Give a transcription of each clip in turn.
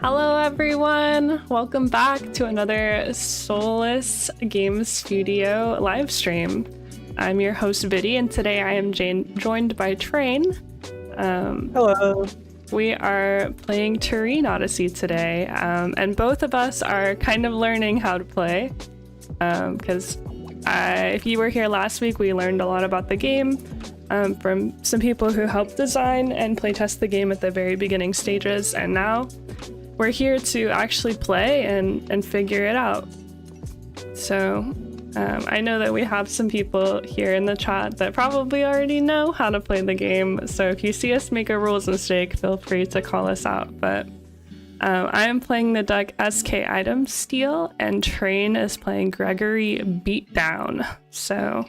Hello everyone! Welcome back to another Solis Game Studio live stream. I'm your host Viddy, and today I am joined by Terrene. Hello! We are playing Terrene Odyssey today, and both of us are kind of learning how to play, because if you were here last week, we learned a lot about the game from some people who helped design and playtest the game at the very beginning stages, and now we're here to actually play and figure it out. So I know that we have some people here in the chat that probably already know how to play the game, so if you see us make a rules mistake, feel free to call us out. But I am playing the deck SK Item Steal, and Terrene is playing Gregory Beatdown. So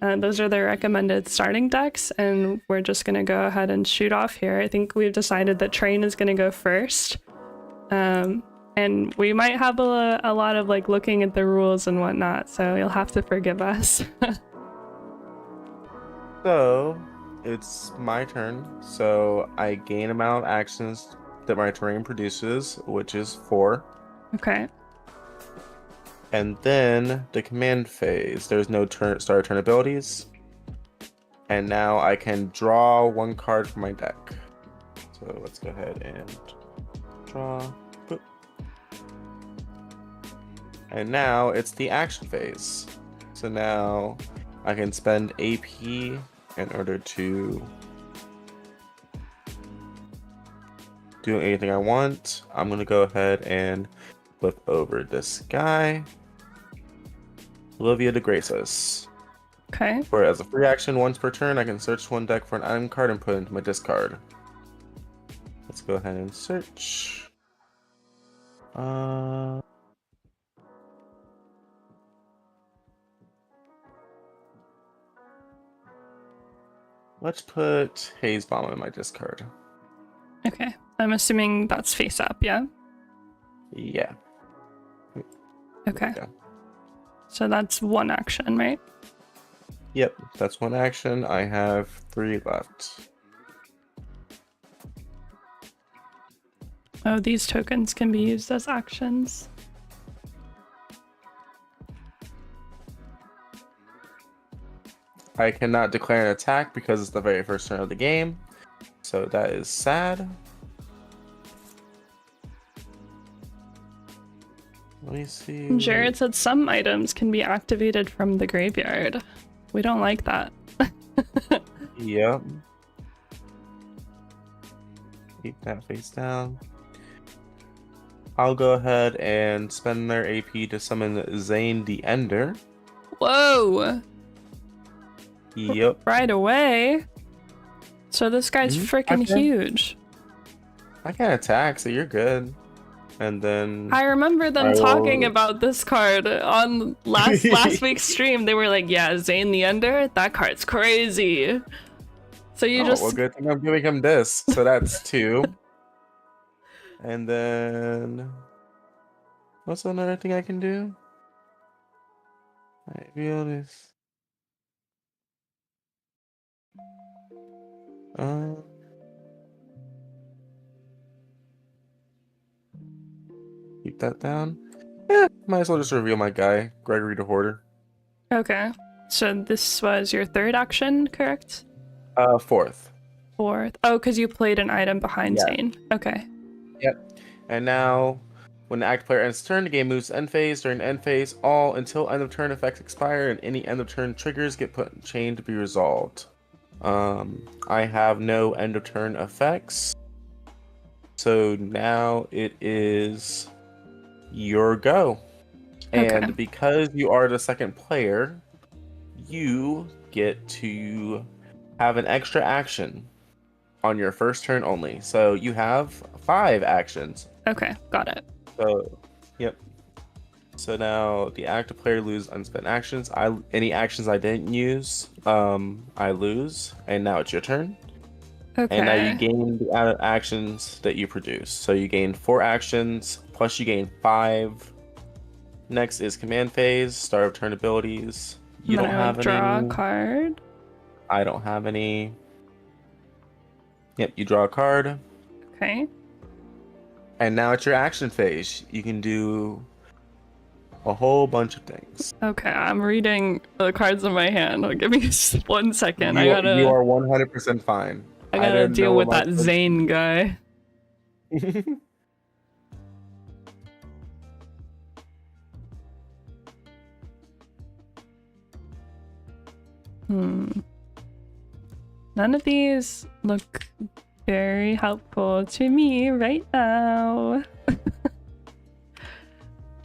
those are the recommended starting decks, and we're just going to go ahead and shoot off here. I think we've decided that Terrene is going to go first. And we might have a lot of like looking at the rules and whatnot, so you'll have to forgive us. So, it's my turn. So, I gain amount of actions that my Terrene produces, which is 4. Okay. And then the command phase. There's no start turn abilities. And now I can draw 1 card from my deck. So, let's go ahead and draw. Boop. And now it's the action phase. So now I can spend AP in order to do anything I want. I'm going to go ahead and flip over this guy. Olivia de Graces. Okay. For as a free action, once per turn, I can search 1 deck for an item card and put it into my discard. Let's go ahead and search. Let's put Haze Bomb in my discard. Okay. I'm assuming that's face up, yeah? Yeah. Okay. Yeah. So that's 1 action, right? Yep, that's 1 action. I have 3 left. Oh, these tokens can be used as actions. I cannot declare an attack because it's the very first turn of the game. So that is sad. Let me see. Jared said some items can be activated from the graveyard. We don't like that. Yep. Keep that face down. I'll go ahead and spend their AP to summon Zane the Ender. Whoa! Yep. Right away. So this guy's freaking huge. I can't attack, so you're good. And then I remember them I talking will... about this card on last week's stream. They were like, yeah, Zane the Ender, that card's crazy. So you well, good thing I'm giving him this. So that's 2. And then what's another thing I can do? I feel this. Keep that down. Might as well just reveal my guy, Gregory the Hoarder. Okay. So this was your 3rd action, correct? 4th. 4th. Oh, because you played an item behind Zane. Okay. Yep. And now, when the active player ends turn, the game moves to end phase. During the end phase, all until end of turn effects expire, and any end of turn triggers get put in chain to be resolved. I have no end of turn effects. So now it is your go. And Okay. because you are the 2nd player, you get to have an extra action on your first turn only. So you have 5 actions. Okay, got it. So, yep. So now the active player loses unspent actions. Any actions I didn't use, I lose. And now it's your turn. Okay. And now you gain the actions that you produce. So you gain 4 actions, plus you gain 5. Next is command phase, start of turn abilities. You don't have any. Draw a card. I don't have any. Yep, you draw a card. Okay. And now it's your action phase. You can do a whole bunch of things. Okay, I'm reading the cards in my hand. Give me just 1 second. You are 100% fine. I gotta deal with that Zane guy. None of these look very helpful to me right now.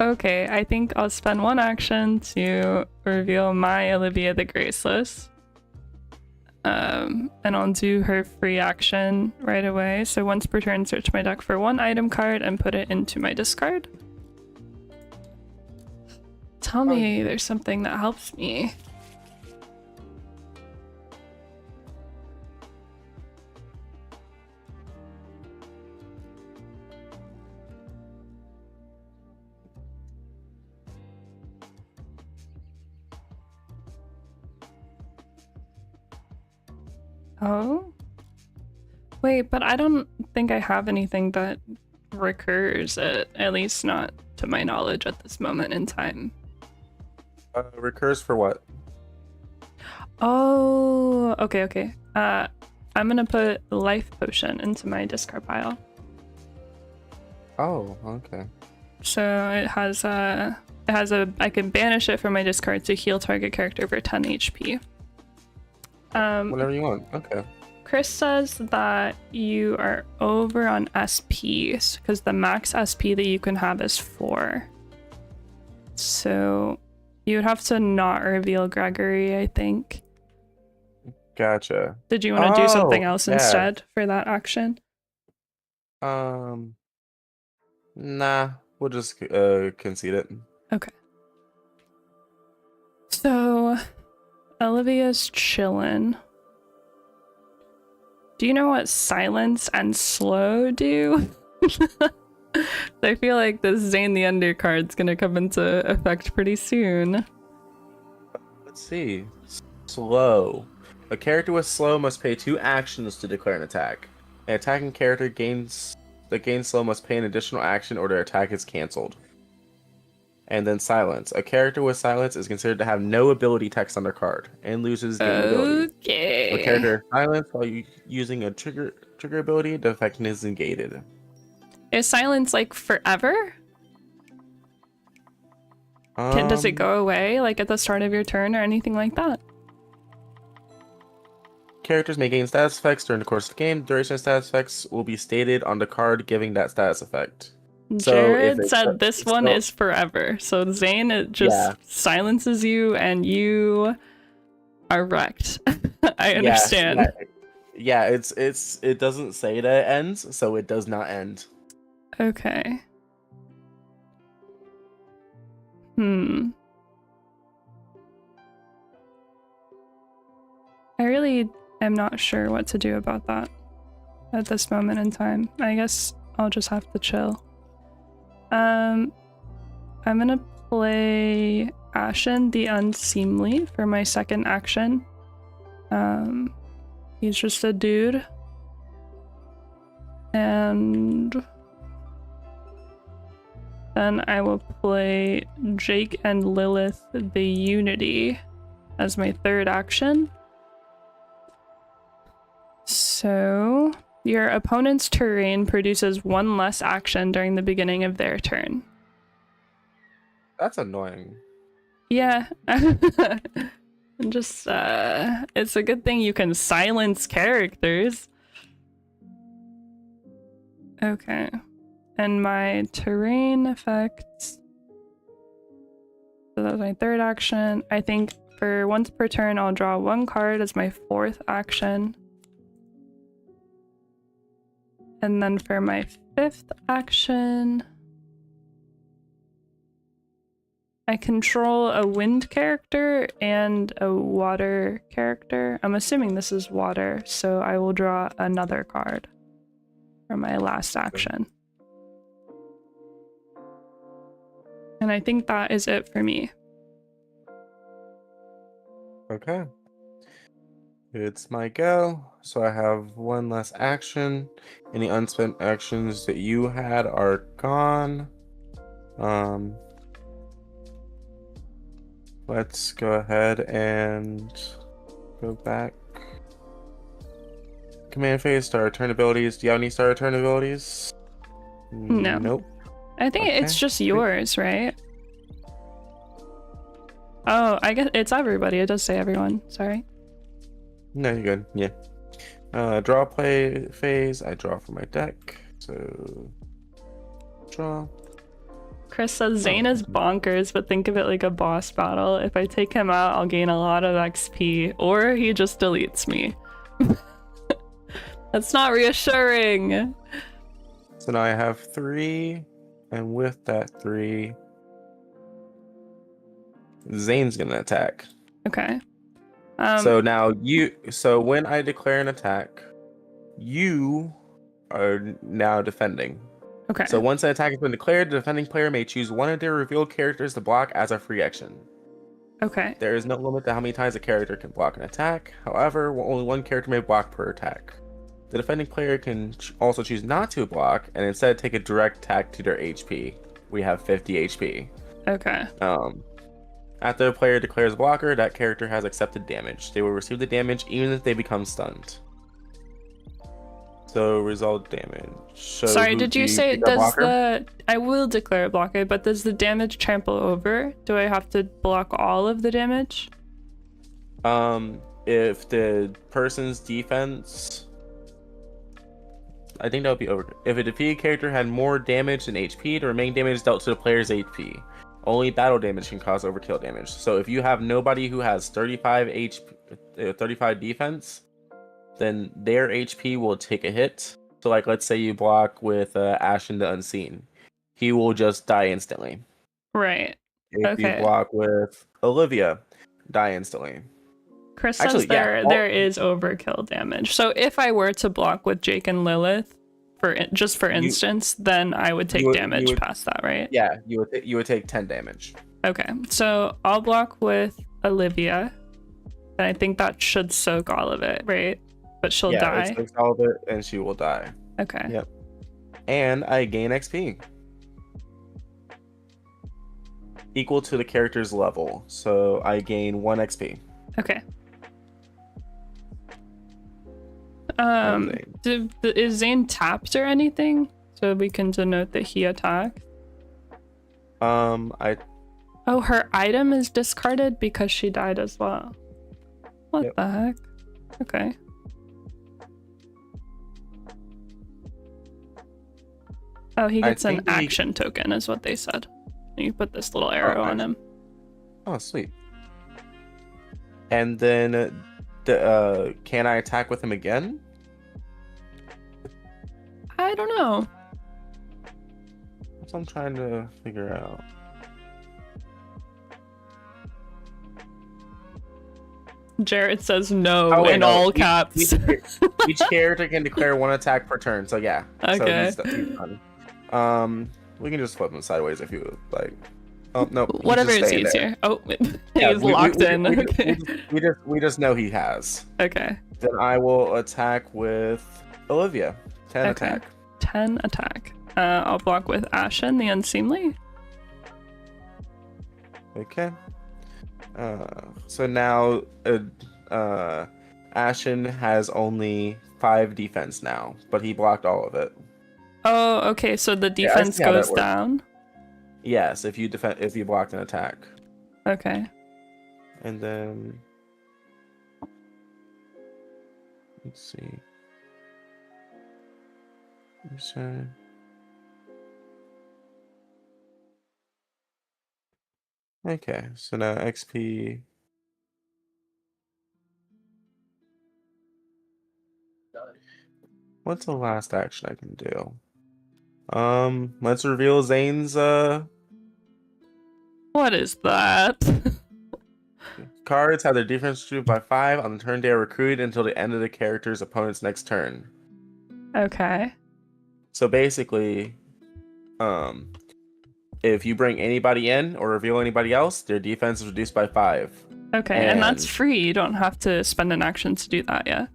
Okay, I think I'll spend 1 action to reveal my Olivia the Graceless. And I'll do her free action right away. So once per turn, search my deck for 1 item card and put it into my discard. Tell me there's something that helps me. Oh? Wait, but I don't think I have anything that recurs, at least not to my knowledge at this moment in time. Recurs for what? Oh, okay. I'm gonna put life potion into my discard pile. Oh, okay. So it has a I can banish it from my discard to heal target character for 10 HP. Whatever you want. Okay. Chris says that you are over on SPs because the max SP that you can have is 4. So you would have to not reveal Gregory, I think. Gotcha. Did you want to do something else instead for that action? Nah, we'll just concede it. Okay. So Olivia's chillin'. Do you know what silence and slow do? I feel like this Zane the Ender card's gonna come into effect pretty soon. Let's see. Slow. A character with slow must pay 2 actions to declare an attack. An attacking character that gains slow must pay an additional action or their attack is cancelled. And then silence. A character with silence is considered to have no ability text on their card and loses game ability. Okay. A character is silence while using a trigger ability, the effect is negated. Is silence like forever? Does it go away like at the start of your turn or anything like that? Characters may gain status effects during the course of the game. Duration of status effects will be stated on the card giving that status effect. Jared said this one is forever. So Zane, it just silences you and you are wrecked. I understand. Yeah, it doesn't say that it ends, so it does not end. Okay. Hmm. I really am not sure what to do about that at this moment in time. I guess I'll just have to chill. I'm gonna play Ashen the Unseemly for my second action. He's just a dude. And then I will play Jake and Lilith the Unity as my third action. So your opponent's terrain produces one less action during the beginning of their turn. That's annoying. Yeah. Just it's a good thing you can silence characters. Okay. And my terrain effects. So that was my third action. I think for once per turn I'll draw one card as my fourth action. And then for my fifth action, I control a wind character and a water character. I'm assuming this is water, so I will draw another card for my last action. And I think that is it for me. Okay. It's my go. So I have one less action. Any unspent actions that you had are gone. Let's go ahead and go back. Command phase, star turn abilities. Do you have any star turn abilities? No. Nope. I think Okay. it's just yours, right? Oh, I guess it's everybody. It does say everyone. Sorry. No, you're good. Yeah. Draw play phase. I draw from my deck. So draw. Chris says Zane is bonkers, but think of it like a boss battle. If I take him out, I'll gain a lot of XP, or he just deletes me. That's not reassuring. So now I have 3, and with that 3, Zane's gonna attack. Okay. So now so when I declare an attack, you are now defending. Okay. So once an attack has been declared, the defending player may choose one of their revealed characters to block as a free action. Okay. There is no limit to how many times a character can block an attack. However, only one character may block per attack. The defending player can also choose not to block and instead take a direct attack to their HP. We have 50 HP. Okay. After the player declares a blocker, that character has accepted damage. They will receive the damage even if they become stunned. So result damage. So sorry, did you say does blocker? I will declare a blocker, but does the damage trample over? Do I have to block all of the damage? If the person's defense, I think that would be over. If a defeated character had more damage than HP, the remaining damage is dealt to the player's HP. Only battle damage can cause overkill damage. So if you have nobody who has 35 defense, then their HP will take a hit. So like, let's say you block with Ashen the Unseen. He will just die instantly. Right. If you block with Olivia, die instantly. Chris says there is overkill damage. So if I were to block with Jake and Lilith, for instance, then I would take damage past that, right? Yeah, you would take 10 damage. Okay, so I'll block with Olivia, and I think that should soak all of it, right? But she'll die. Yeah, it soaks all of it, and she will die. Okay. Yep. And I gain XP equal to the character's level, so I gain 1 XP. Okay. Is Zane tapped or anything? So we can denote that he attacked? Oh, her item is discarded because she died as well. What the heck? Okay. Oh, he gets an action token is what they said. You put this little arrow on him. Oh, sweet. And then can I attack with him again? I don't know. That's what I'm trying to figure out. Jared says no Oh, wait, in no. all caps. Each character can declare 1 attack per turn. So yeah. Okay. So he's done. We can just flip him sideways if you would like. Oh no, he's Whatever just is staying there. easier. Oh, Yeah, he's locked in. We, Okay. we just know he has. Okay. Then I will attack with Olivia. 10 Okay. attack. 10 attack. I'll block with Ashen, the Unseemly. Okay. So now Ashen has only 5 defense now, but he blocked all of it. Oh, okay. So the I defense see how that goes works. down. Yes, if you blocked an attack. Okay. And then let's see. Sorry. Okay, so now XP. What's the last action I can do? Let's reveal Zane's What is that? cards have their defense reduced by 5 on the turn they are recruited until the end of the character's opponent's next turn. Okay. So basically, if you bring anybody in or reveal anybody else, their defense is reduced by 5. Okay, and that's free. You don't have to spend an action to do that, yeah?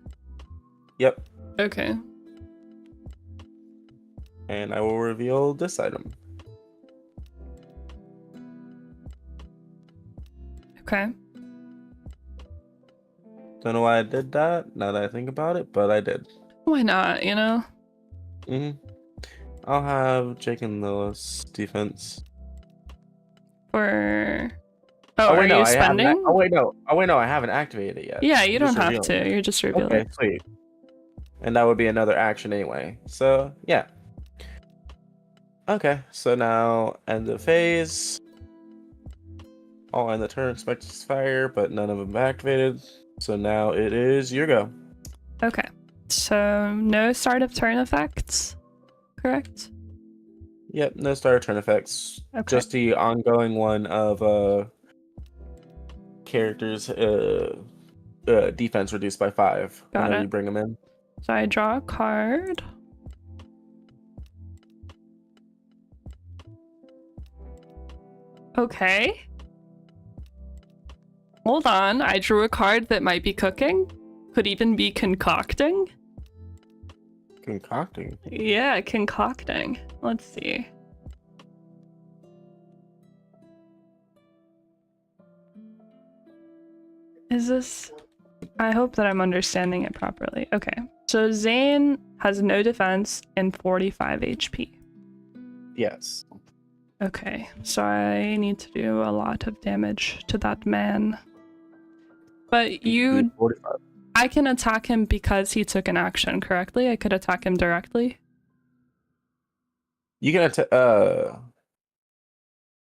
Yep. Okay. And I will reveal this item. Okay. Don't know why I did that, now that I think about it, but I did. Why not, you know? I'll have Jake and Lilith's defense. For... Oh, are you spending? Oh wait, no, I haven't activated it yet. Yeah, you don't have to. You're just revealing. Okay, sweet. And that would be another action anyway. So, yeah. Okay, so now end of phase. All end the turn expected to fire, but none of them activated. So now it is your go. Okay. So no start of turn effects, correct? Yep, no start of turn effects. Okay. Just the ongoing one of characters defense reduced by 5. Got and then it. you bring them in. So I draw a card. Okay. Hold on, I drew a card that might be cooking. Could even be concocting. Concocting. Yeah, concocting. Let's see. Is this... I hope that I'm understanding it properly. Okay, so Zane has no defense and 45 HP. Yes. Okay, so I need to do a lot of damage to that man. But you... 45. I can attack him because he took an action, correctly? I could attack him directly? You can attack...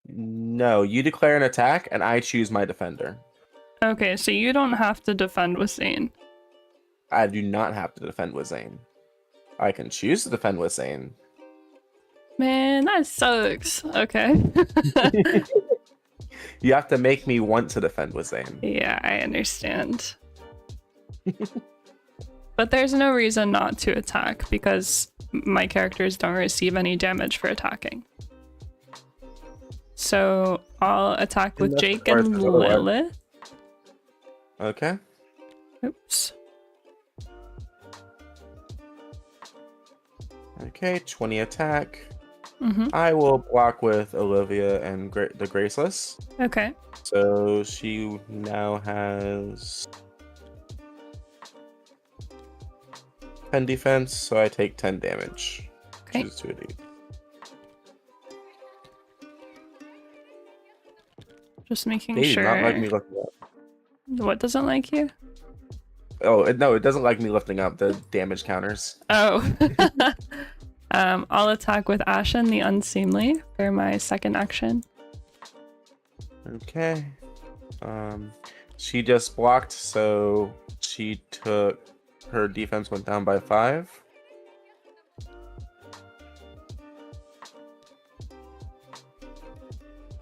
No, you declare an attack, and I choose my defender. Okay, so you don't have to defend with Zane. I do not have to defend with Zane. I can choose to defend with Zane. Man, that sucks. Okay. You have to make me want to defend with Zane. Yeah, I understand. But there's no reason not to attack because my characters don't receive any damage for attacking. So I'll attack with Jake and Lilith. Okay. Oops. Okay, 20 attack. Mm-hmm. I will block with Olivia and the Graceless. Okay. So she now has 10 defense, so I take 10 damage. Okay. Which is 2d. Just making They sure. do not like me lifting up. What doesn't like you? Oh, no, it doesn't like me lifting up the damage counters. Oh. I'll attack with Ashen, the Unseemly, for my second action. Okay. She just blocked, so she took... Her defense went down by 5.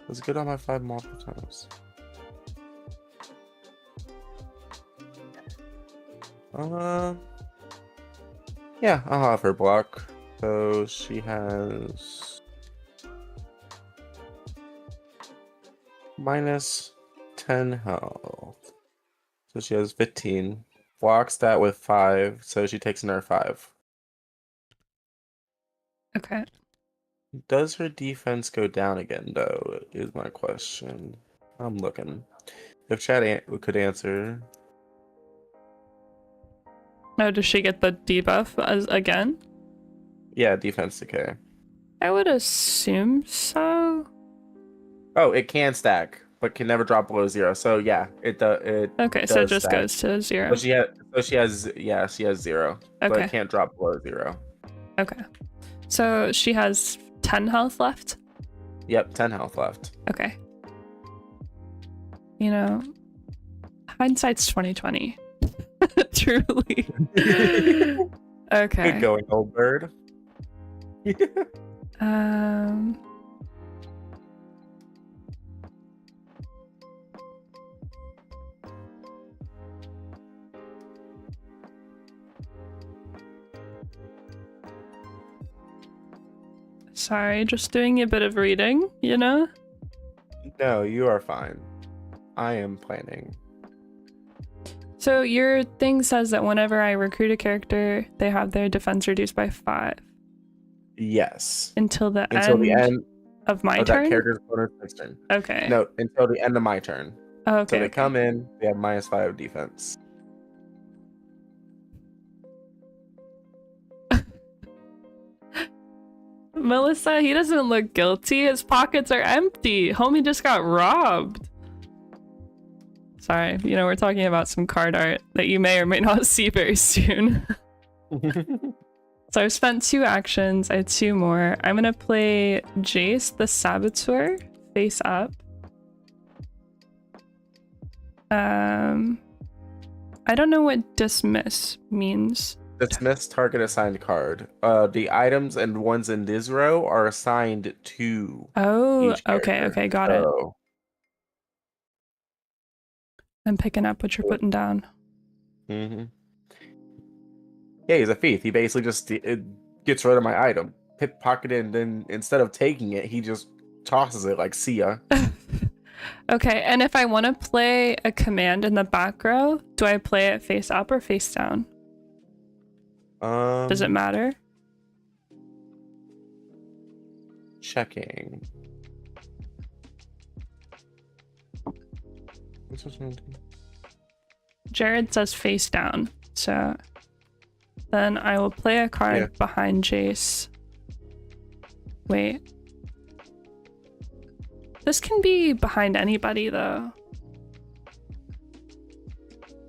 Let's get on my 5 multiple times. Yeah, I'll have her block. So she has minus 10 health. So she has 15. Blocks that with 5, so she takes another 5. Okay. Does her defense go down again, though, is my question. I'm looking. If chat could answer. Oh, does she get the debuff again? Yeah, defense decay. I would assume so. Oh, it can stack, but can never drop below 0. So yeah, it Okay, does so it just stack. goes to 0. She has 0. Okay. But it can't drop below 0. Okay. So she has 10 health left? Yep, 10 health left. Okay. You know, hindsight's 2020. Truly. Okay. Good going, old bird. Sorry, just doing a bit of reading, you know? No, you are fine. I am planning. So your thing says that whenever I recruit a character, they have their defense reduced by 5. Yes. Until the end of my of turn? that character's bonus turn. Okay. No, until the end of my turn. Oh, okay. So they come in, they have minus 5 defense. Melissa, he doesn't look guilty. His pockets are empty. Homie just got robbed. Sorry, you know, we're talking about some card art that you may or may not see very soon. So I've spent 2 actions. I had 2 more. I'm gonna play Jace the Saboteur face up. I don't know what dismiss means. Dismiss target assigned card. The items and ones in this row are assigned to Oh, each character. okay, got it. I'm picking up what you're putting down. Mm-hmm. Yeah, he's a thief. He basically just gets rid of my item, pickpocket it, and then instead of taking it, he just tosses it like, see ya. Okay, and if I want to play a command in the back row, do I play it face up or face down? Does it matter? Checking. Jared says face down, so then I will play a card behind Jace. Wait. This can be behind anybody, though.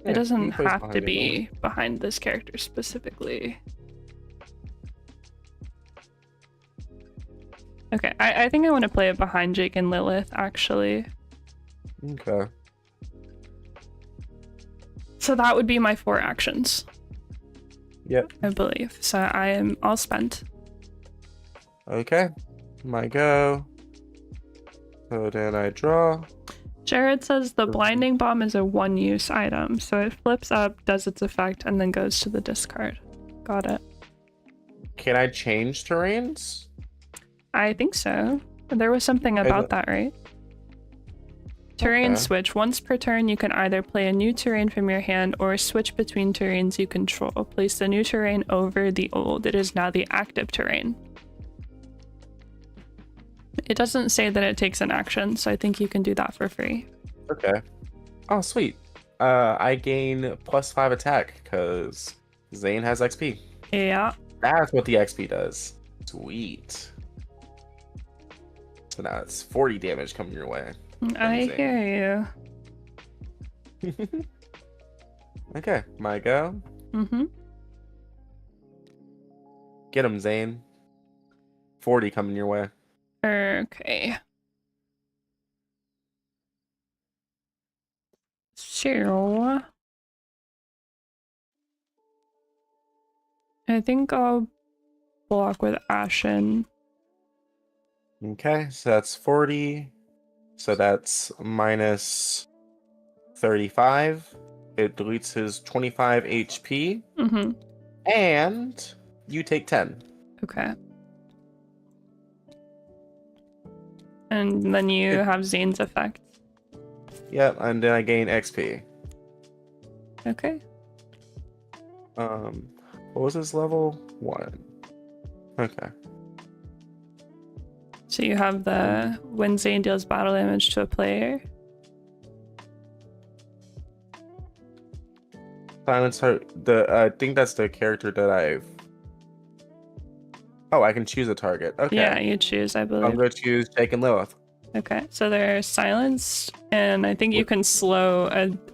It doesn't have to be behind this character specifically. Okay, I think I want to play it behind Jake and Lilith, actually. Okay. So that would be my 4 actions. Yep. I believe. So I am all spent. Okay. My go. So then I draw. Jared says the blinding bomb is a 1-use item, so it flips up, does its effect, and then goes to the discard. Got it. Can I change terrains? I think so. There was something about that, right? Terrain switch. Once per turn, you can either play a new terrain from your hand or switch between terrains you control. Place the new terrain over the old. It is now the active terrain. It doesn't say that it takes an action, so I think you can do that for free. Okay. Oh, sweet. I gain +5 attack because Zane has XP. Yeah. That's what the XP does. Sweet. So now it's 40 damage coming your way. I hear you. Okay, my go. Mm-hmm. Get him, Zane. 40 coming your way. Okay. So I think I'll block with Ashen. Okay, so that's 40. So that's minus 35. it deletes his 25 HP, Mm-hmm. and you take 10. Okay. And then you have Zane's effect. Yep, and then I gain XP. Okay. What was his level? 1. Okay. So you have the when Zane deals battle damage to a player. Silence her. I think that's the character that I've. Oh, I can choose a target. Okay. Yeah, you choose, I believe. I'm gonna choose Jake and Lilith. Okay, so they're silenced, and I think you can slow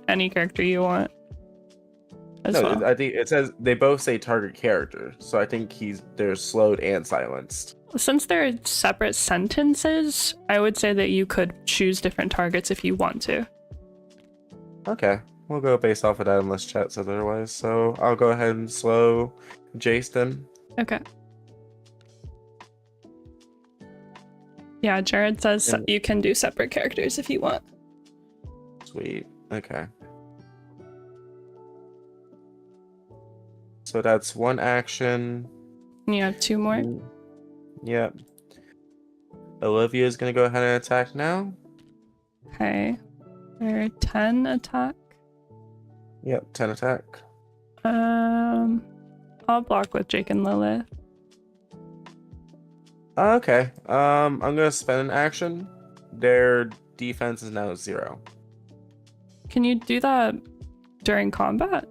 any character you want. Well. I think it says they both say target character, so I think they're slowed and silenced. Since they're separate sentences, I would say that you could choose different targets if you want to. Okay, we'll go based off of that unless chat says otherwise. So I'll go ahead and slow Jace then. Okay. Yeah, Jared says you can do separate characters if you want. Sweet. Okay. So that's one action. And you have 2 more? Yep. Olivia's gonna go ahead and attack now. Okay. They're 10 attack. Yep, 10 attack. I'll block with Jake and Lilith. Okay. I'm gonna spend an action. Their defense is now 0. Can you do that during combat?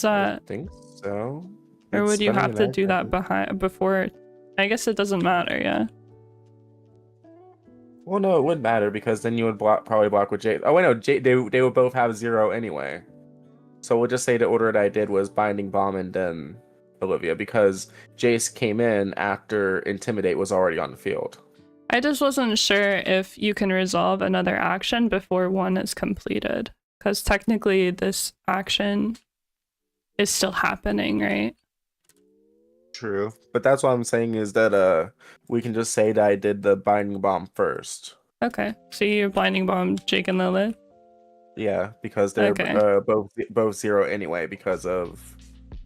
I think so. Or would you have to do that before? I guess it doesn't matter, yeah. Well, no, it would matter because then you would probably block with Jade. Oh, wait, no, they would both have 0 anyway. So we'll just say the order that I did was Binding Bomb and then Olivia because Jace came in after Intimidate was already on the field. I just wasn't sure if you can resolve another action before one is completed. Because technically this action is still happening, right? True. But that's what I'm saying is that we can just say that I did the Binding Bomb first. Okay. So you blinding bomb Jake and Lilith? Yeah, because they're both 0 anyway because of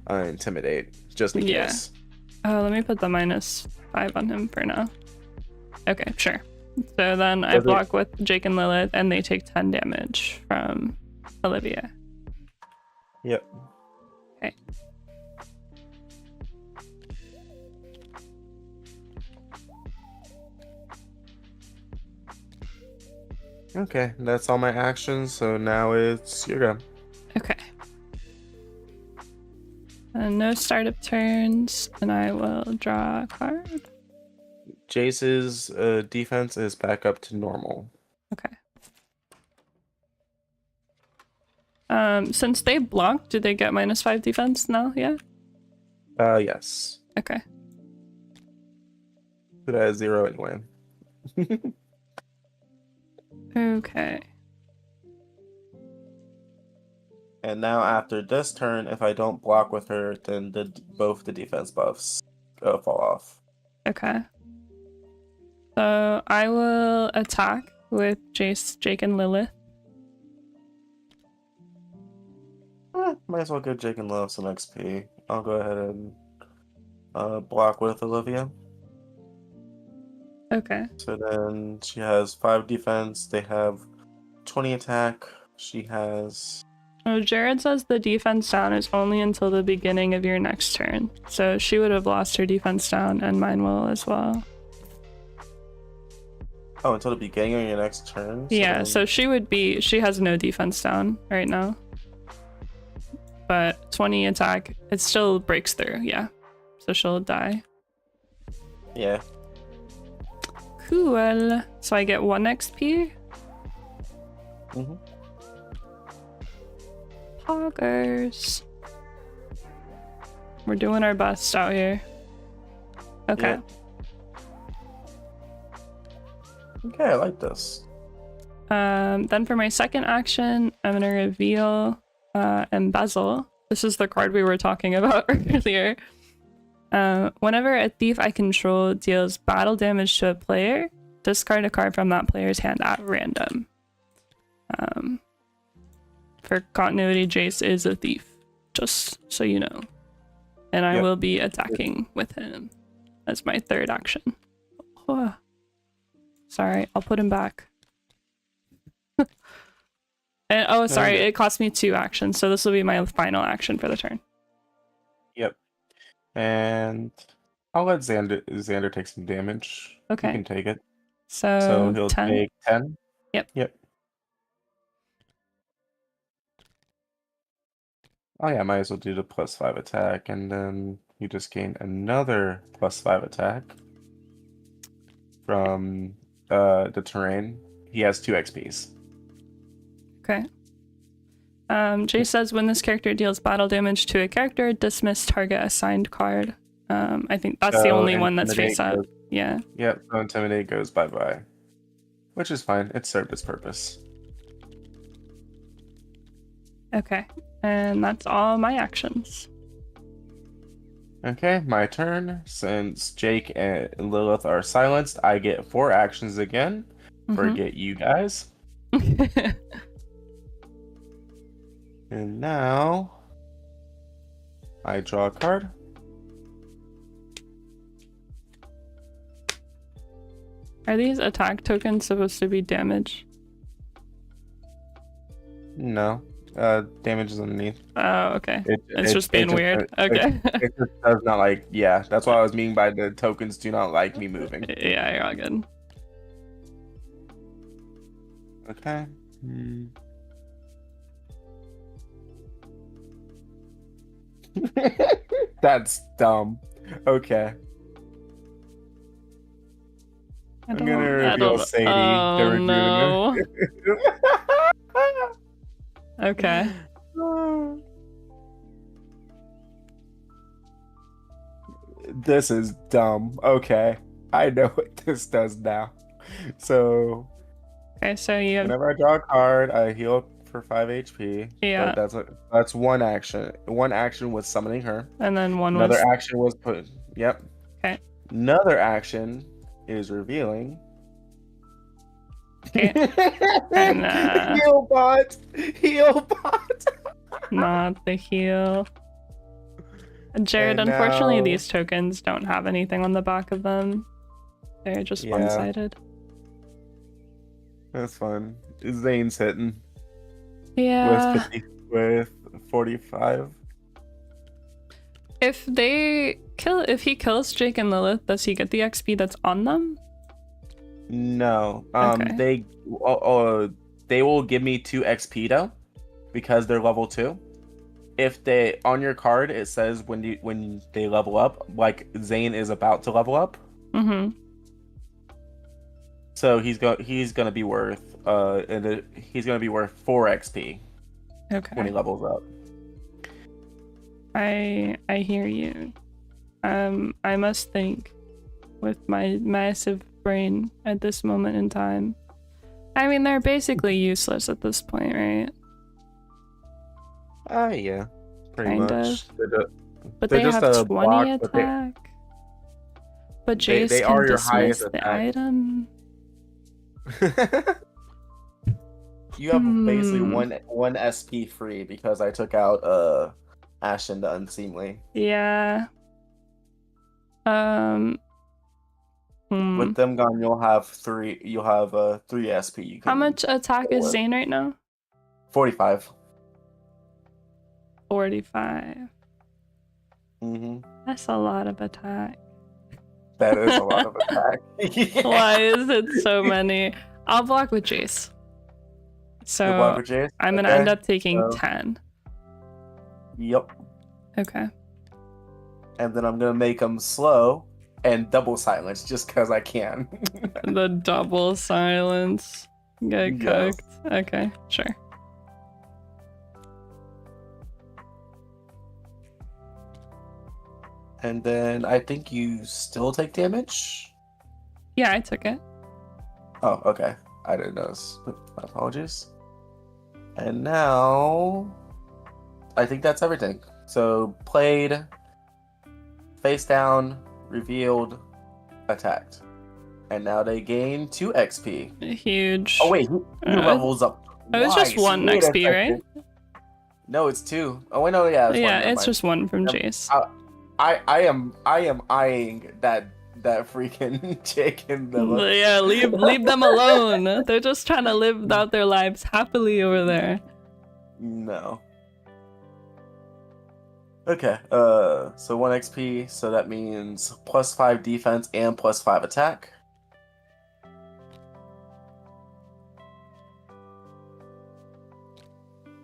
Intimidate, just in case. Oh, let me put the -5 on him for now. Okay, sure. So then I block with Jake and Lilith, and they take 10 damage from Olivia. Yep. Okay. Okay, that's all my actions, so now it's your go. Okay. And no startup turns, and I will draw a card. Jace's defense is back up to normal. Okay. Since they blocked, do they get -5 defense now? Yeah? Yes. Okay. But I has 0 anyway. Okay. And now after this turn, if I don't block with her, then both the defense buffs fall off. Okay. So I will attack with Jake, and Lilith. Might as well give Jake and Lilith some XP. I'll go ahead and block with Olivia. Okay. So then she has 5 defense. They have 20 attack. She has... Oh, Jared says the defense down is only until the beginning of your next turn. So she would have lost her defense down, and mine will as well. Oh, until the beginning of your next turn? Yeah, so she has no defense down right now. But 20 attack, it still breaks through, yeah. So she'll die. Yeah. Cool. So I get 1 XP? Mm-hmm. Poggers. We're doing our best out here. Okay. Yeah. Okay, I like this. Then for my second action, I'm gonna reveal Embezzle. This is the card we were talking about earlier. Whenever a thief I control deals battle damage to a player, discard a card from that player's hand at random. for continuity, Jace is a thief, just so you know. And I will be attacking with him as my third action. Oh. Sorry, I'll put him back. And oh, sorry, it cost me 2 actions, so this will be my final action for the turn. Yep. And I'll let Xander take some damage. Okay. You can take it. So he'll 10? take 10? Yep. Oh yeah, might as well do the +5 attack, and then you just gain another +5 attack from the terrain. He has 2 XPs. Okay. Jay says when this character deals battle damage to a character, dismiss target assigned card. I think that's the only one that's face up. Yeah. Yep, so Intimidate goes bye-bye. Which is fine. It served its purpose. Okay. And that's all my actions. Okay, my turn. Since Jake and Lilith are silenced, I get 4 actions again. Forget you guys. And now I draw a card. Are these attack tokens supposed to be damage? No. Damage is underneath. Oh, okay. It's just being weird. Okay. It just does not like, yeah, that's what I was meaning by the tokens do not like me moving. Yeah, you're all good. Okay. That's dumb. Okay. I'm gonna reveal Sadie. Oh no. Okay. This is dumb. Okay. I know what this does now. So okay, so you have... whenever I draw a card, I heal for 5 HP. Yeah. That's one action. One action was summoning her. And then another action was put. Yep. Okay. Another action is revealing. Okay. And, Heal bot. Not the heal. Jared, And unfortunately, now... these tokens don't have anything on the back of them. They're just one-sided. That's fun. Zane's hitting. Yeah. With 45. If he kills Jake and Lilith, does he get the XP that's on them? No. Okay. They will give me 2 XP though, because they're level 2. If they on your card it says when they level up, like Zane is about to level up. So he's gonna be worth he's gonna be worth 4 XP. Okay. When he levels up. I hear you. I must think with my massive brain at this moment in time. I mean, they're basically useless at this point, right? Yeah. Pretty kind much. of. But they have 20 attack. But Jace can dismiss the item. You have basically one SP free because I took out Ashen the Unseemly. Yeah. With them gone, you'll have 3. You'll have 3 SP. You can How much attack is Zane right now? 45. 45. That's a lot of attack. That is a lot of attack. Yeah. Why is it so many? I'll block with Jace. So block with Jace? I'm gonna end up taking 10. Yep. Okay. And then I'm gonna make them slow and double silence just because I can. The double silence. Get cooked. Yes. Okay, sure. And then I think you still take damage? Yeah, I took it. Oh, okay. I didn't notice. My apologies. And now I think that's everything. So played, face down, revealed, attacked. And now they gain 2 XP. Huge. Oh wait, he levels up. It was just 1 XP, right? No, it's 2. Oh wait, no, yeah, it's 1. Yeah, Never it's mind. just 1 from Yep. Jace. I am eyeing that freaking chick in the look. Yeah, leave them alone. They're just trying to live out their lives happily over there. No. Okay, so 1 XP, so that means +5 defense and +5 attack.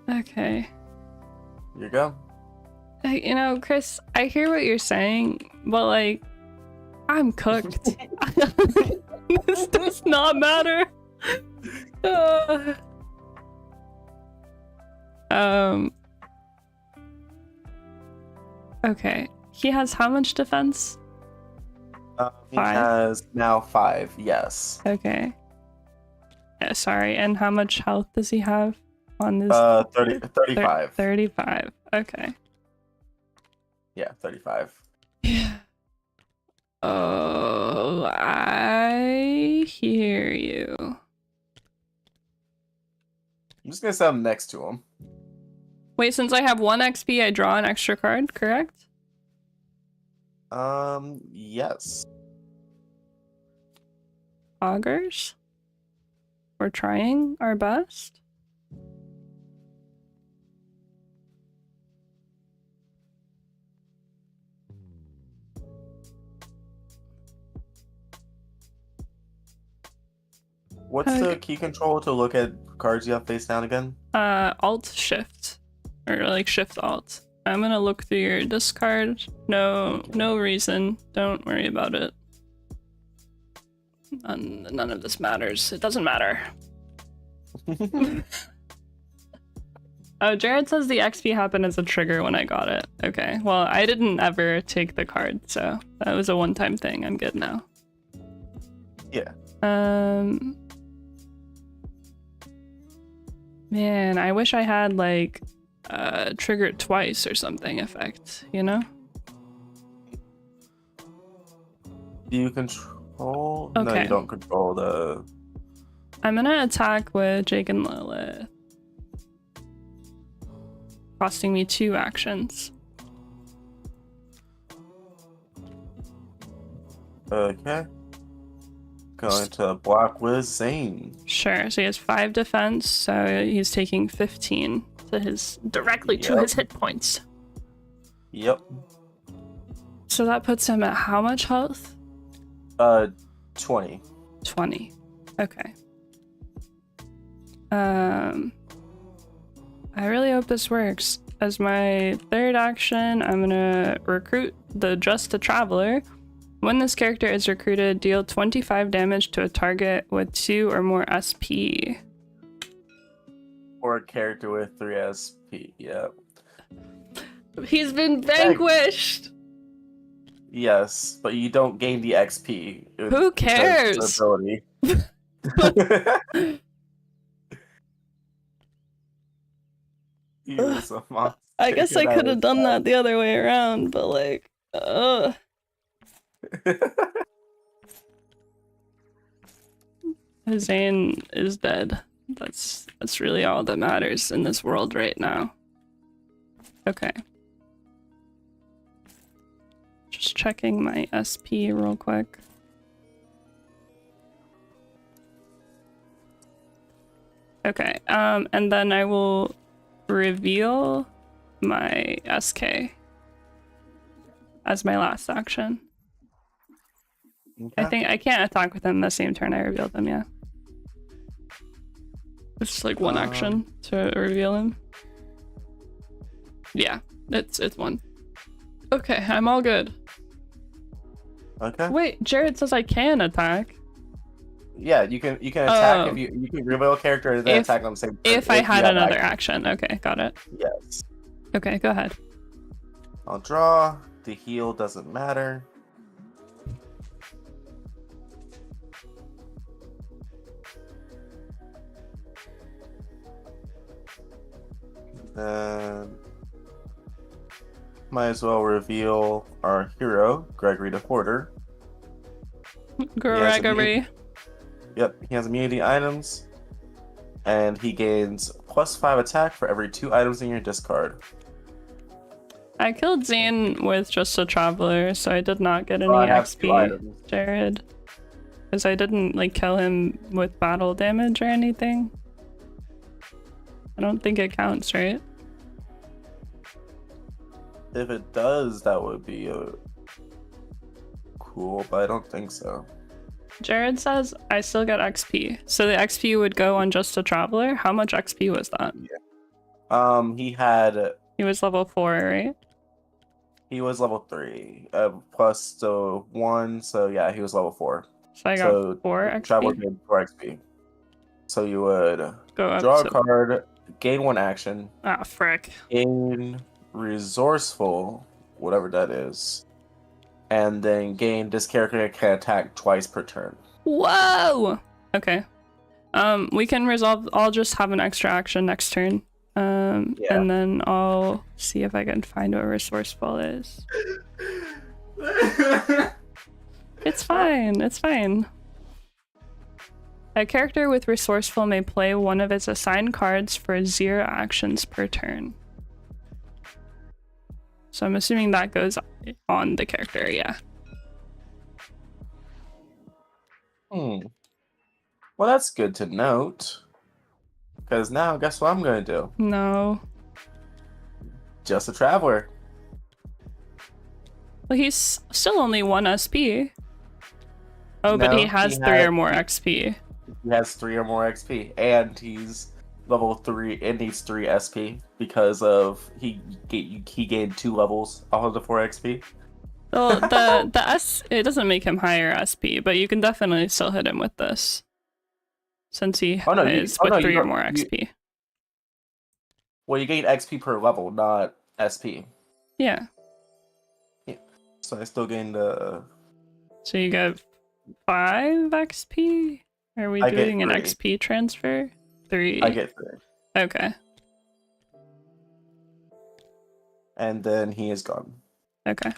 Okay. Here you go. You know, Chris, I hear what you're saying, but like, I'm cooked. This does not matter. Okay. He has how much defense? He 5? has now 5, yes. Okay. Yeah, sorry. And how much health does he have on this? 35. 35. Okay. Yeah, 35. Yeah. Oh, I hear you. I'm just gonna set him next to him. Wait, since I have 1 XP, I draw an extra card, correct? Yes. Augers? We're trying our best. What's the key control to look at cards you have face down again? Alt Shift. Or like Shift Alt. I'm gonna look through your discard. No reason. Don't worry about it. None of this matters. It doesn't matter. Oh, Jared says the XP happened as a trigger when I got it. Okay, well, I didn't ever take the card, so that was a one-time thing. I'm good now. Yeah. Man, I wish I had like trigger it twice or something effect, you know? Do you control? Okay. No, you don't control the... I'm gonna attack with Jake and Lilith. Costing me 2 actions. Okay. Going to block with Zane. Sure, so he has 5 defense, so he's taking 15 to directly to his hit points. Yep. So that puts him at how much health? 20. 20. Okay. I really hope this works. As my 3rd action, I'm gonna recruit the Just a Traveler. When this character is recruited, deal 25 damage to a target with 2 or more SP. Or a character with 3 SP, yep. He's been vanquished! Yes, but you don't gain the XP. Who cares? Ability. I guess I could have done that the other way around, but like, Zane is dead. That's really all that matters in this world right now. Okay. Just checking my SP real quick. Okay, and then I will reveal my SK as my last action. Okay. I think I can't attack with him the same turn I revealed him, yeah. It's like 1 action to reveal him. Yeah, it's 1. Okay, I'm all good. Okay. Wait, Jared says I can attack. Yeah, you can attack if you can reveal a character and then attack on the same turn. If I had another action. Okay, got it. Yes. Okay, go ahead. I'll draw. The heal doesn't matter. Then might as well reveal our hero, Gregory the Hoarder. Gregory. Yep, he has immunity items, and he gains +5 attack for every 2 items in your discard. I killed Zane with just a traveler, so I did not get any I have 2 XP, items. Jared. Because I didn't like kill him with battle damage or anything. I don't think it counts, right? If it does, that would be cool, but I don't think so. Jared says I still get XP. So the XP would go on just a traveler? How much XP was that? Yeah. He was level 4, right? He was level 3. Plus the 1, so yeah, he was level 4. So I got 4 XP? Traveler gained 4 XP. So you would go up draw a card, gain 1 action. Ah, frick. Gain resourceful, whatever that is. And then gain this character can attack twice per turn. Whoa! Okay. We can resolve. I'll just have an extra action next turn. And then I'll see if I can find what resourceful is. It's fine. It's fine. A character with resourceful may play one of its assigned cards for 0 actions per turn. So I'm assuming that goes on the character, yeah. Well, that's good to note. Because now, guess what I'm going to do? No. Just a traveler. Well, he's still only 1 SP. Oh, but he has 3 or more XP. He has 3 or more XP, and he's level 3 and needs 3 SP because of he gained 2 levels off of the 4 XP. Well, it doesn't make him higher SP, but you can definitely still hit him with this, since he is with 3 or more XP. Well, you gain XP per level, not SP. Yeah. So I still gained So you get 5 XP? Are we doing an XP transfer? 3. I get 3. Okay. And then he is gone. Okay.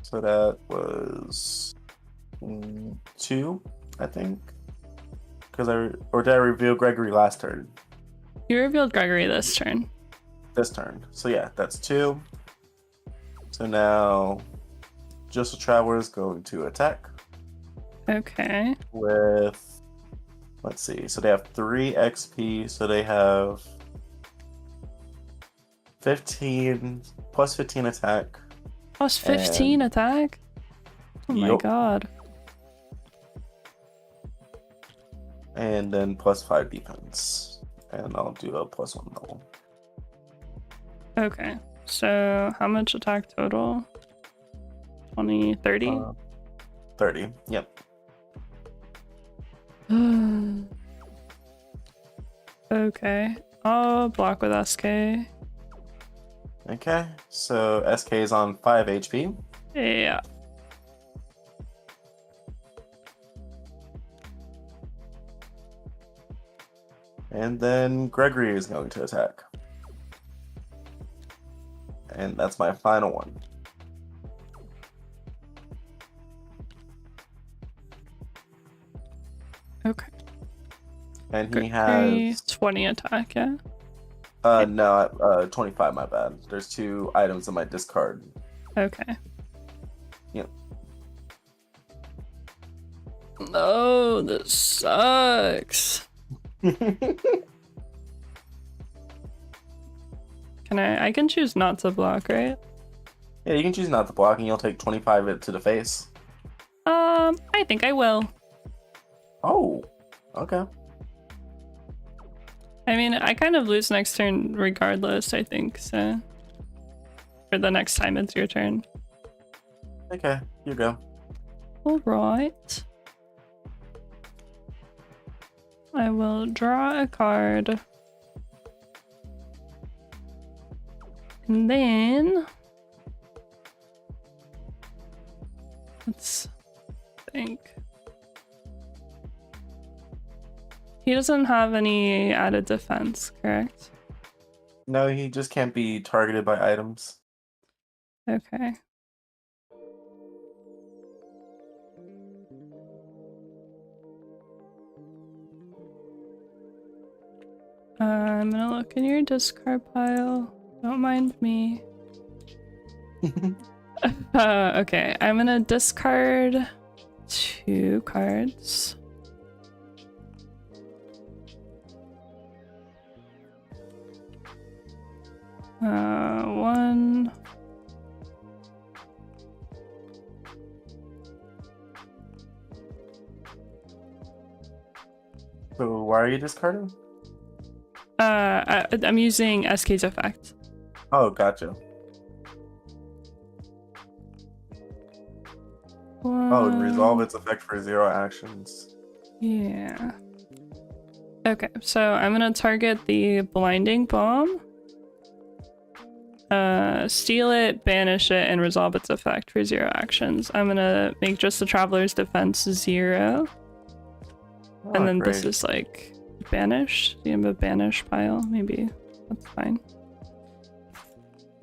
So that was 2, I think. Or did I reveal Gregory last turn? You revealed Gregory this turn. This turn. So yeah, that's 2. So now, just a traveler is going to attack. Okay. With, let's see. So they have 3 XP. So they have 15 plus 15 attack. Plus 15 attack? Oh my god. And then plus 5 defense. And I'll do a +1 level. Okay. So how much attack total? 20, 30? 30, yep. Okay. I'll block with SK. Okay, so SK is on 5 HP. Yeah. And then Gregory is going to attack. And that's my final one. Okay. And he has 20 attack, yeah? No, 25, my bad. There's 2 items in my discard. Okay. Yep. Oh, this sucks. I can choose not to block, right? Yeah, you can choose not to block and you'll take 25 to the face. I think I will. Oh, okay. I mean, I kind of lose next turn regardless, I think, so... For the next time it's your turn. Okay, you go. Alright. I will draw a card. And then... Let's think. He doesn't have any added defense, correct? No, he just can't be targeted by items. Okay. I'm gonna look in your discard pile. Don't mind me. Okay, I'm gonna discard 2 cards. One. So why are you discarding? I'm using SK's effect. Oh, gotcha. Oh, resolve its effect for 0 actions. Yeah. Okay, so I'm gonna target the blinding bomb. Steal it, banish it, and resolve its effect for 0 actions. I'm gonna make just the Traveler's Defense 0. Oh, And then great. this is like banish. Do you have a banish pile? Maybe that's fine.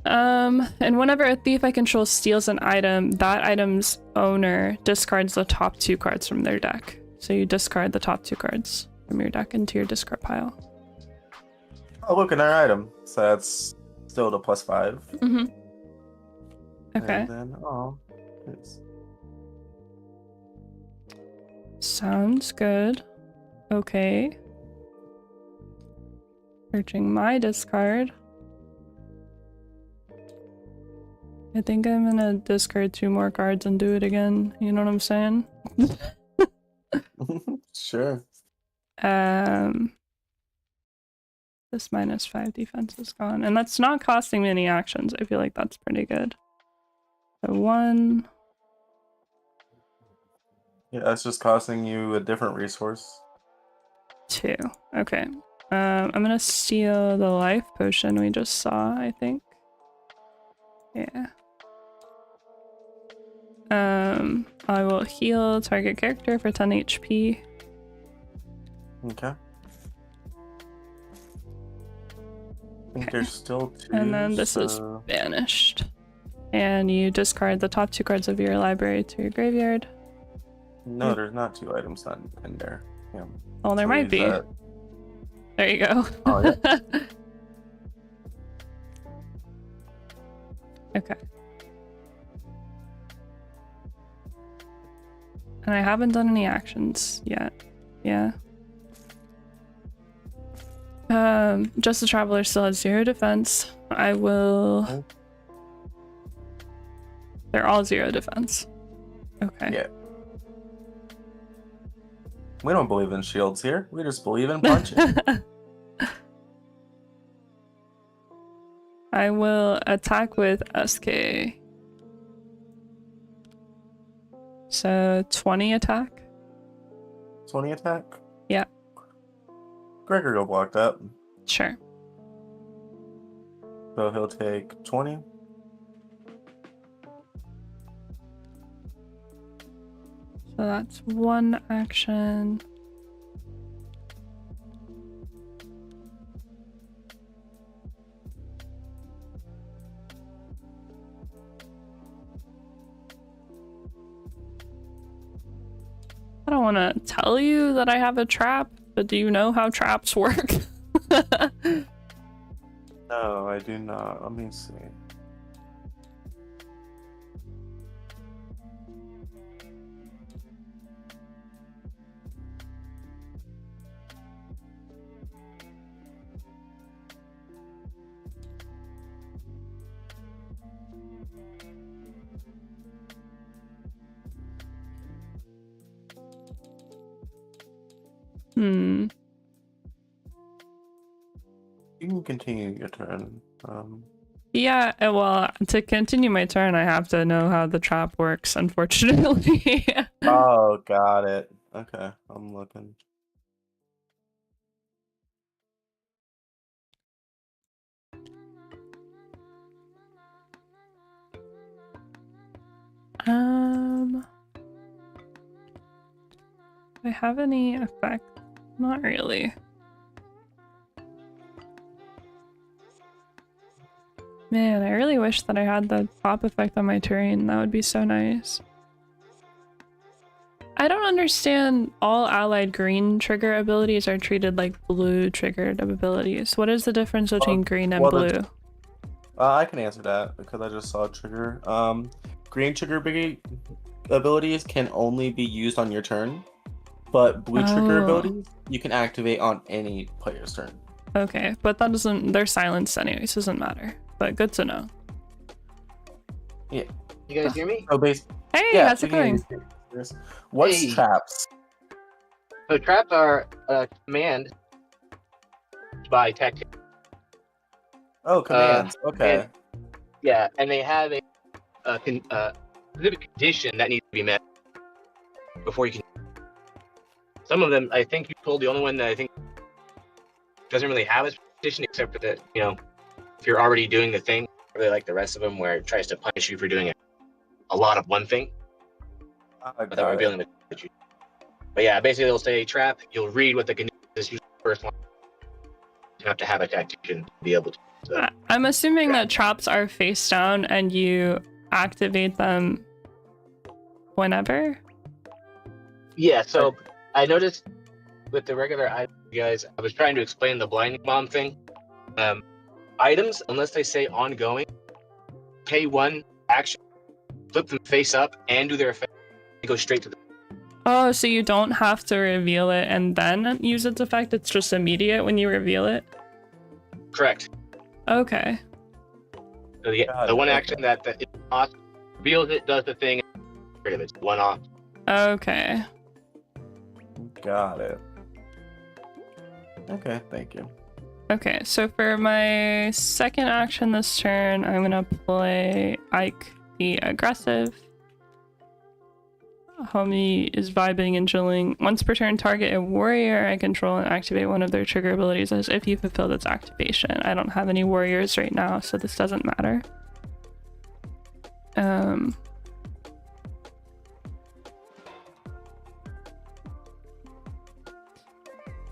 And whenever a thief I control steals an item, that item's owner discards the top 2 cards from their deck. So you discard the top 2 cards from your deck into your discard pile. Oh, look, another item. So that's still the +5. Mm-hmm. Okay. And then, oh, nice. Sounds good. Okay. Searching my discard. I think I'm gonna discard 2 more cards and do it again. You know what I'm saying? Sure. This -5 defense is gone. And that's not costing me any actions. I feel like that's pretty good. So 1. Yeah, that's just costing you a different resource. 2. Okay. I'm gonna steal the life potion we just saw, I think. Yeah. I will heal target character for 10 HP. Okay. I think there's still 2. And then this is banished. And you discard the top 2 cards of your library to your graveyard. No, there's not 2 items not in there. Yeah. Oh, there might be. That. There you go. Oh, yeah. Okay. And I haven't done any actions yet. Yeah. Just the Traveler still has 0 defense. I will... Oh. They're all 0 defense. Okay. Yeah. We don't believe in shields here. We just believe in punching. I will attack with SK. So 20 attack. 20 attack? Yeah. Gregory will block that. Sure. So he'll take 20. So that's 1 action. I don't want to tell you that I have a trap, but do you know how traps work? No, I do not. Let me see. You can continue your turn. Yeah, well, to continue my turn, I have to know how the trap works, unfortunately. Oh, got it. Okay, I'm looking. Do I have any effect? Not really. Man, I really wish that I had the pop effect on my terrain. That would be so nice. I don't understand. All allied green trigger abilities are treated like blue triggered abilities. What is the difference between green and blue? I can answer that because I just saw a trigger. Green trigger abilities can only be used on your turn, but blue trigger abilities you can activate on any player's turn. Okay, but that doesn't. They're silenced anyways. Doesn't matter. But good to know. Yeah. You guys hear me? So Hey, how's it going? What's traps? So traps are a command by tactic. Oh, commands. Okay. And they have a specific condition that needs to be met before you can. Some of them, I think you told the only one that I think doesn't really have a condition except for that, if you're already doing the thing, really like the rest of them where it tries to punish you for doing a lot of one thing. Without revealing the condition. But yeah, basically it'll say trap, you'll read what the condition is, usually the first one. You have to have a tactician to be able to. So. I'm assuming that traps are face down and you activate them whenever? Yeah, so I noticed with the regular items, guys, I was trying to explain the blinding bomb thing. Items, unless they say ongoing, pay one action, flip them face up, and do their effect, they go straight to the. Oh, so you don't have to reveal it and then use its effect? It's just immediate when you reveal it? Correct. Okay. So the one action that it reveals it, does the thing, it's one off. Okay. Got it. Okay, thank you. Okay, so for my second action this turn, I'm gonna play Ike the aggressive. Homie is vibing and chilling. Once per turn, target a warrior I control and activate one of their trigger abilities as if you fulfilled its activation. I don't have any warriors right now, so this doesn't matter. And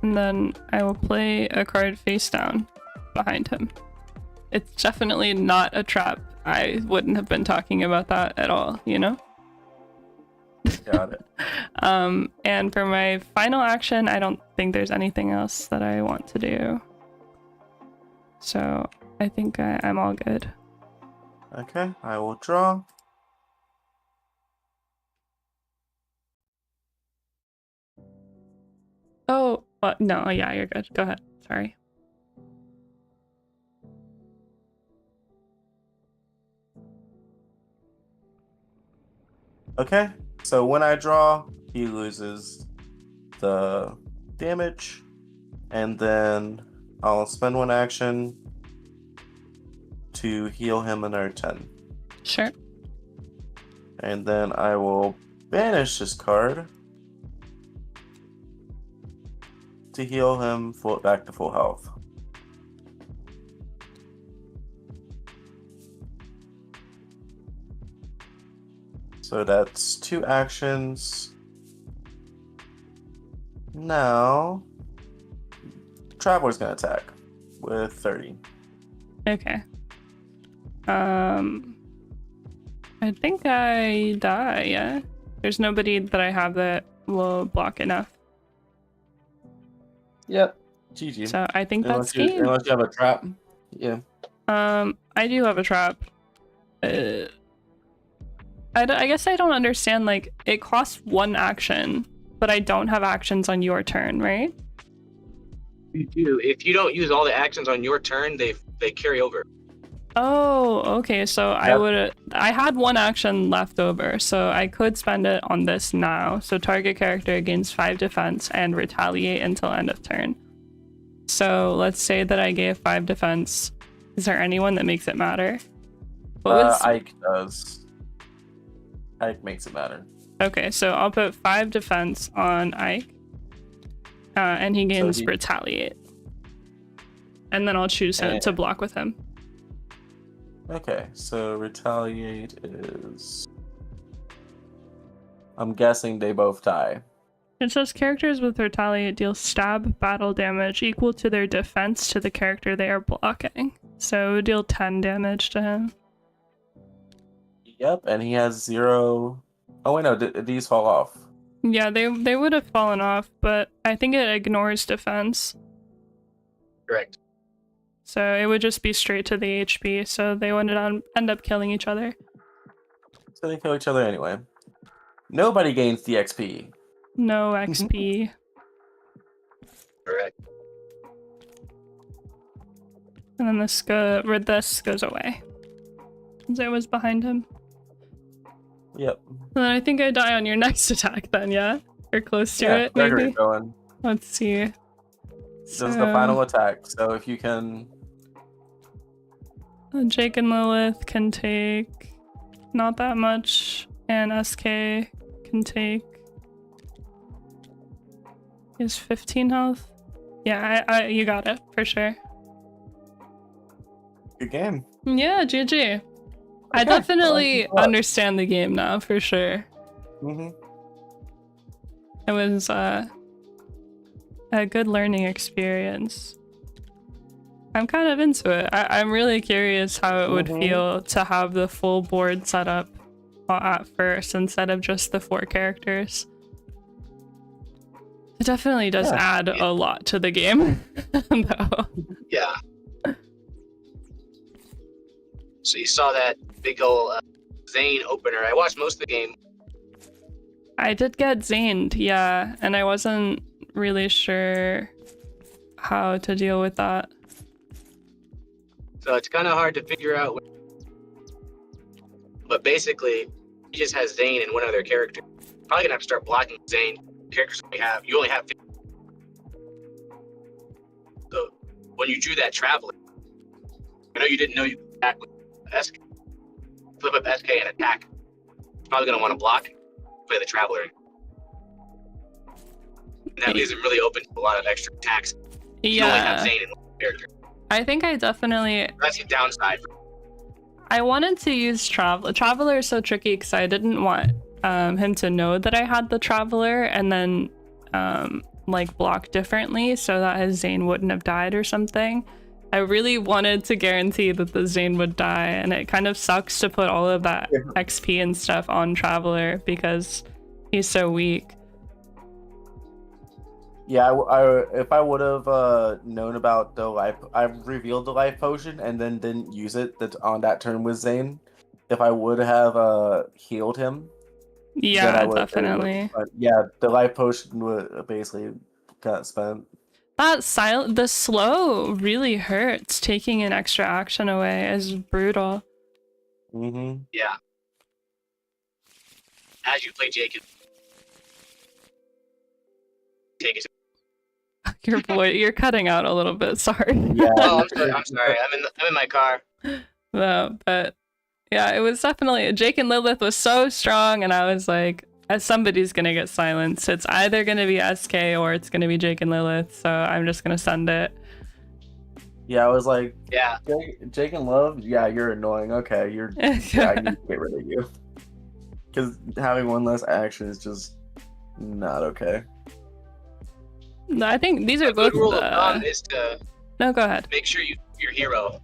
then I will play a card face down behind him. It's definitely not a trap. I wouldn't have been talking about that at all, you know? Got it. And for my final action, I don't think there's anything else that I want to do. So I think I'm all good. Okay, I will draw. Oh, no, yeah, you're good. Go ahead. Sorry. Okay, so when I draw, he loses the damage, and then I'll spend one action to heal him another 10. Sure. And then I will banish this card to heal him back to full health. So that's 2 actions. Now, Traveler's gonna attack with 30. Okay. I think I die, yeah? There's nobody that I have that will block enough. Yep. GG. So I think that's game. Unless you have a trap. Yeah. I do have a trap. I guess I don't understand, like, it costs 1 action, but I don't have actions on your turn, right? You do. If you don't use all the actions on your turn, they carry over. Oh, okay, so Yep. I had 1 action left over, so I could spend it on this now. So target character gains 5 defense and retaliate until end of turn. So let's say that I gave 5 defense. Is there anyone that makes it matter? Ike does. Ike makes it matter. Okay, so I'll put 5 defense on Ike. And he gains retaliate. And then I'll choose him to block with him. Okay, so retaliate is... I'm guessing they both die. It says characters with retaliate deal stab battle damage equal to their defense to the character they are blocking. So it would deal 10 damage to him. Yep, and he has 0... Oh wait, no, these fall off. Yeah, they would have fallen off, but I think it ignores defense. Correct. So it would just be straight to the HP, so they would end up killing each other. So they kill each other anyway. Nobody gains the XP. No XP. Correct. And then this goes away. Since I was behind him. Yep. And then I think I die on your next attack then, yeah? Or close to it, Gregory maybe? going. Let's see. This is the final attack, so if you can... Jake and Lilith can take not that much, and SK can take... Is 15 health? Yeah, you got it, for sure. Good game. Yeah, GG. I definitely understand the game now, for sure. It was a good learning experience. I'm kind of into it. I'm really curious how it would feel to have the full board set up at first instead of just the 4 characters. It definitely does add a lot to the game, though. Yeah. So you saw that big ol' Zane opener. I watched most of the game. I did get Zaned, yeah, and I wasn't really sure how to deal with that. So it's kind of hard to figure out. But basically, he just has Zane and one other character. Probably gonna have to start blocking Zane. Characters we have, you only have 50. So when you drew that Traveler, I know you didn't know you could attack with SK. Flip up SK and attack. You're probably gonna want to block, play the Traveler. And that leaves him really open to a lot of extra attacks. You only have Zane and one character. I think I definitely... That's the downside. I wanted to use Traveler. Traveler is so tricky because I didn't want him to know that I had the Traveler and then like block differently so that his Zane wouldn't have died or something. I really wanted to guarantee that the Zane would die, and it kind of sucks to put all of that XP and stuff on Traveler because he's so weak. Yeah, if I would have known about the life, I revealed the life potion and then didn't use it on that turn with Zane. If I would have healed him, yeah, definitely. Yeah, the life potion would basically got spent. The slow really hurts. Taking an extra action away is brutal. Yeah. As you play Jake, take it. You're cutting out a little bit. Sorry. Yeah. Oh, I'm sorry. I'm in my car. No, but yeah, it was definitely Jake and Lilith was so strong, and I was like, somebody's gonna get silenced. It's either gonna be SK or it's gonna be Jake and Lilith. So I'm just gonna send it. Yeah, I was like, yeah, Jake and Love. Yeah, you're annoying. Okay, I need to get rid of you because having one less action is just not okay. No, I think these are a both. Good rule of thumb is to no, go ahead. Make sure your hero.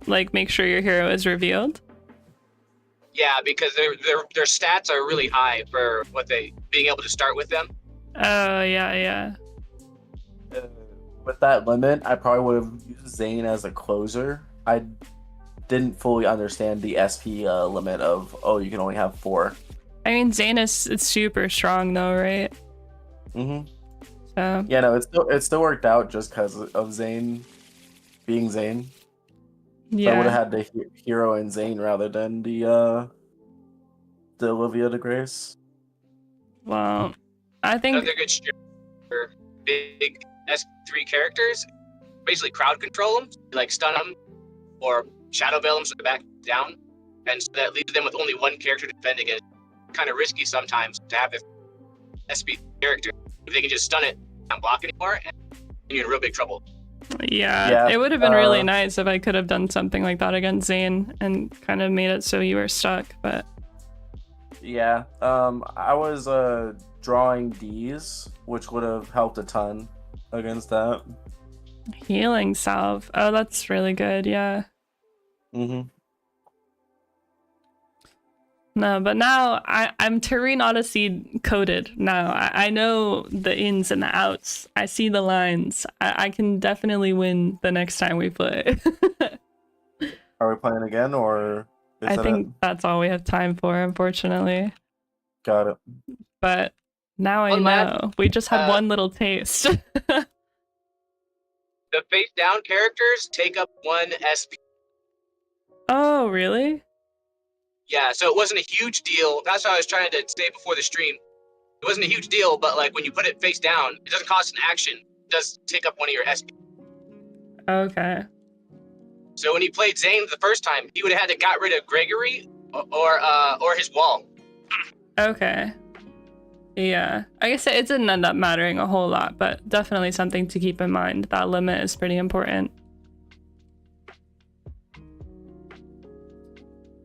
Like, make sure your hero is revealed. Yeah, because their stats are really high for what being able to start with them. Oh yeah. With that limit, I probably would have used Zane as a closer. I didn't fully understand the SP limit of you can only have 4. I mean, Zane is super strong though, right? So yeah, no, it still worked out just because of Zane being Zane. Yeah, so I would have had the hero and Zane rather than the Olivia de Grace. Well, I think another good for big S3 characters, basically crowd control them, like stun them or shadow veil them so they back down, and so that leaves them with only one character to defend against. Kind of risky sometimes to have this SP character. If they can just stun it, not block anymore, and you're in real big trouble. Yeah, it would have been really nice if I could have done something like that against Zane and kind of made it so you were stuck, but yeah, I was drawing D's, which would have helped a ton against that. Healing salve. Oh, that's really good. Yeah. No, but now I'm Terrene Odyssey coded now. I know the ins and the outs. I see the lines. I can definitely win the next time we play. Are we playing again, or is I that think that's all we have time for, unfortunately. Got it. But now I One last- know. We just had one little taste. The face down characters take up 1 SP. Oh, really? Yeah, so it wasn't a huge deal. That's what I was trying to say before the stream. It wasn't a huge deal, but like when you put it face down, it doesn't cost an action. It does take up 1 of your SP. Okay. So when he played Zane the first time, he would have had to got rid of Gregory or his wall. Okay. Yeah. I guess it didn't end up mattering a whole lot, but definitely something to keep in mind. That limit is pretty important.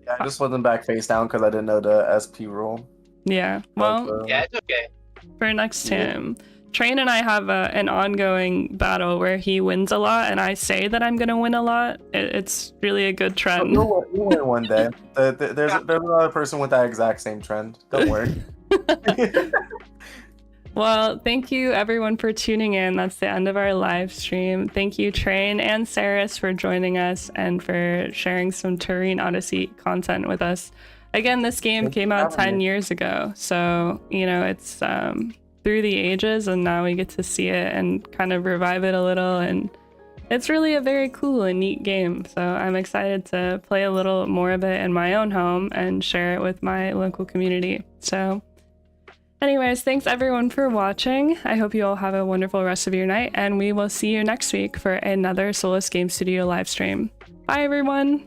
Yeah, I just wasn't back face down because I didn't know the SP rule. Yeah. Well, Yeah, it's okay. for next time, Train and I have an ongoing battle where he wins a lot and I say that I'm gonna win a lot. It's really a good trend. You'll win one day. There's another person with that exact same trend. Don't worry. Well, thank you everyone for tuning in. That's the end of our live stream. Thank you, Train and Saris, for joining us and for sharing some Terrene Odyssey content with us. Again, this game came out 10 years ago, so you know it's through the ages, and now we get to see it and kind of revive it a little, and it's really a very cool and neat game. So I'm excited to play a little more of it in my own home and share it with my local community. So anyways, thanks everyone for watching. I hope you all have a wonderful rest of your night, and we will see you next week for another Solis Game Studio live stream. Bye everyone!